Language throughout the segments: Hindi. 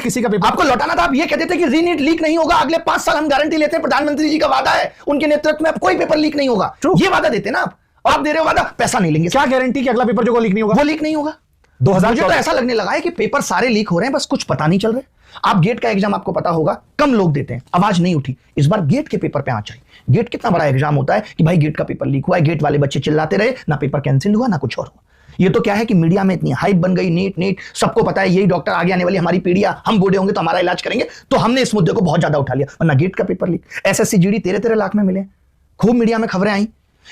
किसी का पेपर आपको लौटाना था। आप ये कहते थे कि रीनीट लीक नहीं होगा, अगले 5 साल हम गारंटी लेते हैं, प्रधानमंत्री जी का वादा है, उनके नेतृत्व में अब कोई पेपर लीक नहीं होगा। ये वादा देते ना आप, और आप दे रहे हो वादा, पैसा नहीं लेंगे। क्या गारंटी कि अगला पेपर जो लीक नहीं होगा? वो लीक नहीं होगा। 2000 मुझे तो ऐसा लगने लगा है कि पेपर सारे लीक हो रहे हैं, बस कुछ पता नहीं चल रहे। आप गेट का एग्जाम आपको पता होगा, कम लोग देते हैं, आवाज नहीं उठी। इस बार गेट के पेपर पे आना चाहिए। गेट कितना बड़ा एग्जाम होता है कि भाई गेट का पेपर लीक हुआ है, गेट वाले बच्चे चिल्लाते रहे, ना पेपर कैंसिल हुआ ना कुछ और हुआ। ये तो क्या है कि मीडिया में इतनी हाइप बन गई, नीट सबको पता है यही डॉक्टर आगे आने वाली हमारी पीढ़ियां, हम बूढ़े होंगे तो हमारा इलाज करेंगे, तो हमने इस मुद्दे को बहुत ज्यादा उठा लिया। वरना गेट का paper leak, SSC GD 13-13 lakh में मिले, खूब मीडिया में खबरें आई।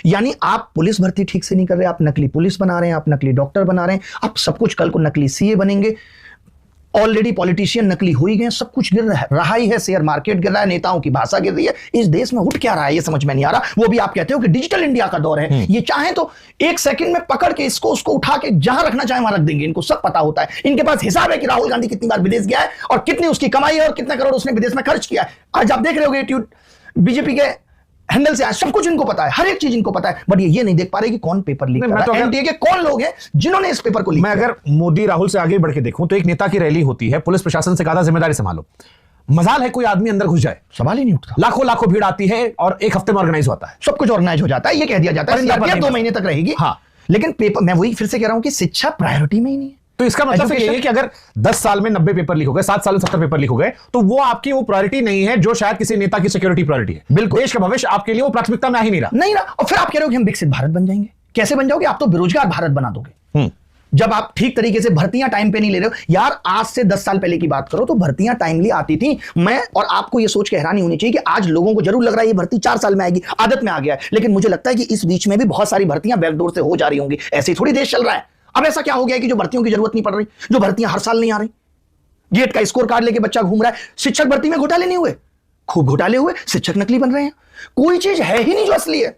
यानी आप पुलिस भर्ती ठीक से नहीं कर रहे, आप नकली पुलिस बना रहे हैं, आप नकली डॉक्टर बना रहे हैं, आप सब कुछ, कल को नकली सीए बनेंगे। ऑलरेडी पॉलिटिशियन नकली हो ही गए, सब कुछ गिर रहा ही है, शेयर मार्केट गिर रहा है, नेताओं की भाषा गिर रही है। इस देश में उठ क्या रहा है ये समझ में नहीं आ रहा। वो भी आप कहते हो कि डिजिटल इंडिया का दौर है, ये चाहे तो एक सेकंड में पकड़ के इसको उसको उठा के जहां रखना चाहे वहां रख देंगे। इनको सब पता होता है, इनके पास हिसाब है कि राहुल गांधी कितनी बार विदेश गया है और कितनी उसकी कमाई है और कितने करोड़ उसने विदेश में खर्च किया है। आज आप देख रहे होगे बीजेपी के हैंडल से, आज सब कुछ इनको पता है, हर एक चीज इनको पता है, बट ये नहीं देख पा रहे कि कौन पेपर लीक कर रहा है, एनडीए के कौन लोग हैं जिन्होंने इस पेपर को लीक किया। मैं अगर मोदी राहुल से आगे बढ़ के देखूं तो एक नेता की रैली होती है, पुलिस प्रशासन से कहा था जिम्मेदारी संभालो, मजाल है कोई आदमी अंदर घुस जाए, सवाल ही नहीं उठता। लाखों भीड़ आती है और एक हफ्ते में ऑर्गेनाइज होता है, सब कुछ ऑर्गेनाइज हो जाता है, ये कह दिया जाता है 2 महीने तक रहेगी। हाँ, लेकिन पेपर, मैं वही फिर से कह रहा हूं कि शिक्षा प्रायोरिटी में ही नहीं है। तो इसका मतलब ये है कि अगर 10 साल में 90 पेपर लीक हो गए, 7 साल में 70 पेपर लीक हो गए, तो वो आपकी वो प्रायोरिटी नहीं है जो शायद किसी नेता की सिक्योरिटी प्रायोरिटी है। बिल्कुल, देश का भविष्य आपके लिए वो प्राथमिकता में आ ही नहीं रहा। और फिर आप कह रहे हो कि हम विकसित भारत बन जाएंगे। कैसे बन जाओगे? आप तो बेरोजगार भारत बना दोगे। जब आप ठीक तरीके से भर्तियां टाइम पे नहीं ले रहे हो। यार आज से 10 साल पहले की बात करो तो भर्तियां टाइमली आती थी। मैं और आपको ये सोच के हैरानी होनी चाहिए कि आज लोगों को जरूर लग रहा है ये भर्ती 4 साल में आएगी, आदत में आ गया है, लेकिन मुझे लगता है कि इस बीच में भी बहुत सारी भर्तियां बैकडोर से हो जा रही होंगी। ऐसे ही थोड़ी देश चल रहा है। अब ऐसा क्या हो गया है कि जो भर्तियों की जरूरत नहीं पड़ रही, जो भर्तियां हर साल नहीं आ रही, गेट का स्कोर कार्ड लेके बच्चा घूम रहा है। शिक्षक भर्ती में घोटाले नहीं हुए? खूब घोटाले हुए, शिक्षक नकली बन रहे हैं। कोई चीज है ही नहीं जो असली है।